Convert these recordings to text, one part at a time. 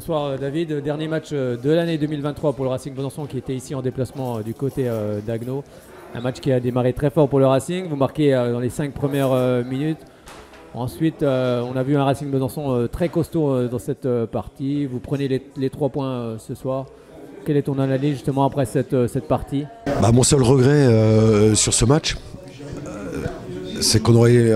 Bonsoir David, dernier match de l'année 2023 pour le Racing Besançon qui était ici en déplacement du côté d'Agno. Un match qui a démarré très fort pour le Racing, vous marquez dans les 5 premières minutes. Ensuite, on a vu un Racing Besançon très costaud dans cette partie. Vous prenez les 3 points ce soir. Quelle est ton analyse justement après cette partie? Mon seul regret sur ce match, c'est qu'on aurait...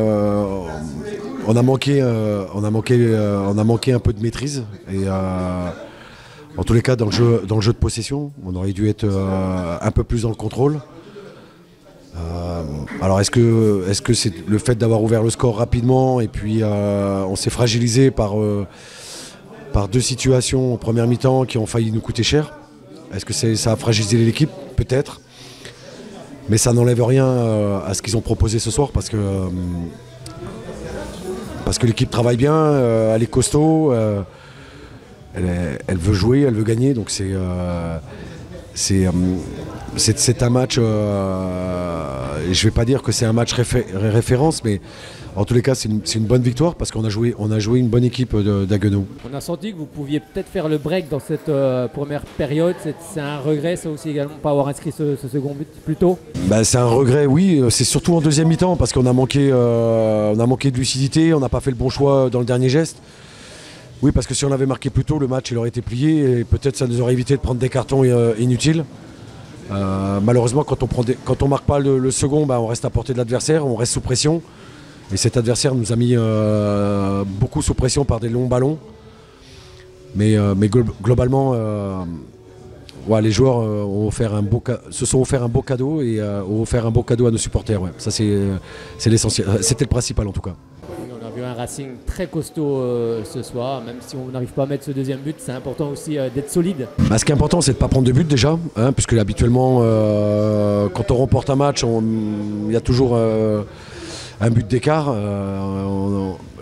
on a manqué un peu de maîtrise et en tous les cas dans le jeu de possession on aurait dû être un peu plus dans le contrôle. Alors est-ce que c'est le fait d'avoir ouvert le score rapidement et puis on s'est fragilisé par 2 situations en première mi-temps qui ont failli nous coûter cher? Est-ce que ça a fragilisé l'équipe? Peut-être, mais ça n'enlève rien à ce qu'ils ont proposé ce soir parce que l'équipe travaille bien, elle est costaud, elle veut jouer, elle veut gagner, donc c'est un match, je ne vais pas dire que c'est un match référence, mais en tous les cas c'est une bonne victoire parce qu'on a joué une bonne équipe d'Haguenau. On a senti que vous pouviez peut-être faire le break dans cette première période, c'est un regret ça aussi également, pas avoir inscrit ce second but plus tôt? C'est un regret, oui, c'est surtout en deuxième mi-temps parce qu'on a manqué de lucidité, on n'a pas fait le bon choix dans le dernier geste. Oui, parce que si on avait marqué plus tôt, le match il aurait été plié et peut-être ça nous aurait évité de prendre des cartons inutiles. Malheureusement, quand on marque pas le second, on reste à portée de l'adversaire, on reste sous pression. Et cet adversaire nous a mis beaucoup sous pression par des longs ballons. Mais globalement, les joueurs se sont offert un beau cadeau et ont offert un beau cadeau à nos supporters. Ouais. Ça, c'est l'essentiel. C'était le principal en tout cas. On a vu un Racing très costaud ce soir, même si on n'arrive pas à mettre ce deuxième but, c'est important aussi d'être solide. Ce qui est important, c'est de ne pas prendre de but déjà, puisque habituellement, quand on remporte un match, il y a toujours un but d'écart.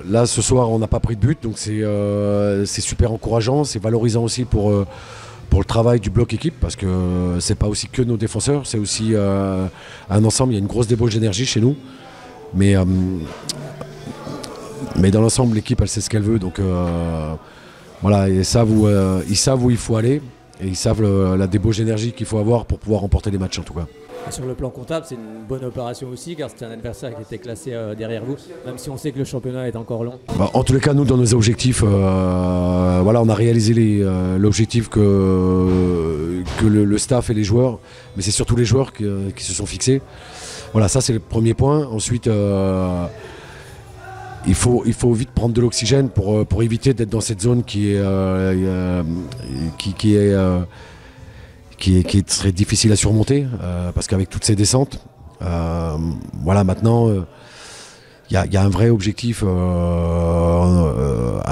Là, ce soir, on n'a pas pris de but, donc c'est super encourageant, c'est valorisant aussi pour le travail du bloc équipe, parce que c'est pas aussi que nos défenseurs, c'est aussi un ensemble. Il y a une grosse débauche d'énergie chez nous, mais dans l'ensemble, l'équipe, elle sait ce qu'elle veut, donc ils savent où il faut aller, et ils savent la débauche d'énergie qu'il faut avoir pour pouvoir remporter les matchs en tout cas. Et sur le plan comptable, c'est une bonne opération aussi, car c'était un adversaire qui était classé derrière vous, même si on sait que le championnat est encore long. En tous les cas, nous, dans nos objectifs, on a réalisé l'objectif que le staff et les joueurs, mais c'est surtout les joueurs qui se sont fixés. Voilà, ça c'est le premier point. Ensuite, il faut vite prendre de l'oxygène pour éviter d'être dans cette zone qui serait difficile à surmonter, parce qu'avec toutes ces descentes, maintenant il y a un vrai objectif à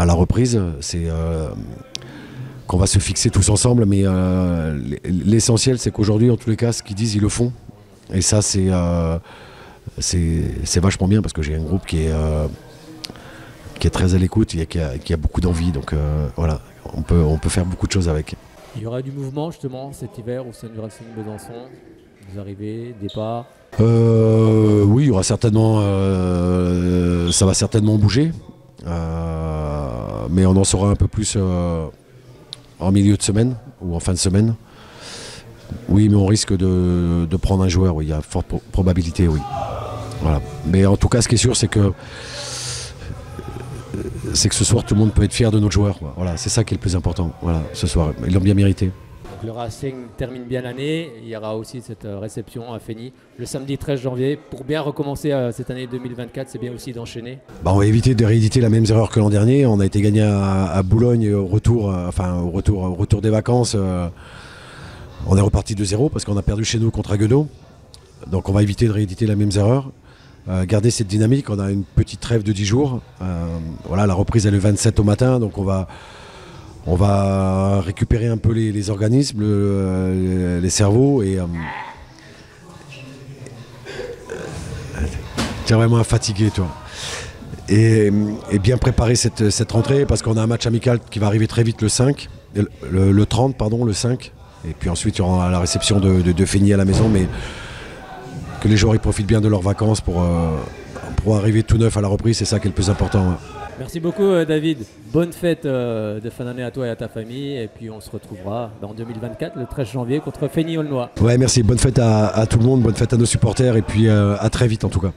la reprise, c'est qu'on va se fixer tous ensemble, mais l'essentiel c'est qu'aujourd'hui en tous les cas ce qu'ils disent ils le font, et ça c'est vachement bien parce que j'ai un groupe qui est très à l'écoute et qui a beaucoup d'envie, donc on peut faire beaucoup de choses avec. Il y aura du mouvement justement cet hiver au sein du Racing Besançon, des arrivées, départs? Oui, il y aura certainement, ça va certainement bouger, mais on en saura un peu plus en milieu de semaine ou en fin de semaine. Oui, mais on risque de prendre un joueur, oui, il y a forte probabilité, oui. Voilà. Mais en tout cas, ce qui est sûr, c'est que ce soir tout le monde peut être fier de notre joueur. Voilà, c'est ça qui est le plus important. Voilà, ce soir, ils l'ont bien mérité. Donc le Racing termine bien l'année. Il y aura aussi cette réception à Fény le samedi 13 janvier. Pour bien recommencer cette année 2024, c'est bien aussi d'enchaîner. On va éviter de rééditer la même erreur que l'an dernier. On a été gagné à Boulogne au retour des vacances. On est reparti de 0 parce qu'on a perdu chez nous contre Haguenau. Donc on va éviter de rééditer la même erreur. Garder cette dynamique, on a une petite trêve de 10 jours. La reprise est le 27 au matin, donc on va récupérer un peu les organismes, les cerveaux et t'es vraiment fatigué toi. Et bien préparer cette rentrée parce qu'on a un match amical qui va arriver très vite le 5, le 30 pardon, le 5. Et puis ensuite il y aura la réception de Fény à la maison, mais que les joueurs ils profitent bien de leurs vacances pour arriver tout neuf à la reprise, c'est ça qui est le plus important. Ouais. Merci beaucoup David. Bonne fête de fin d'année à toi et à ta famille. Et puis on se retrouvera en 2024, le 13 janvier, contre Feigny-Aulnois. Ouais, merci. Bonne fête à tout le monde, bonne fête à nos supporters et puis à très vite en tout cas.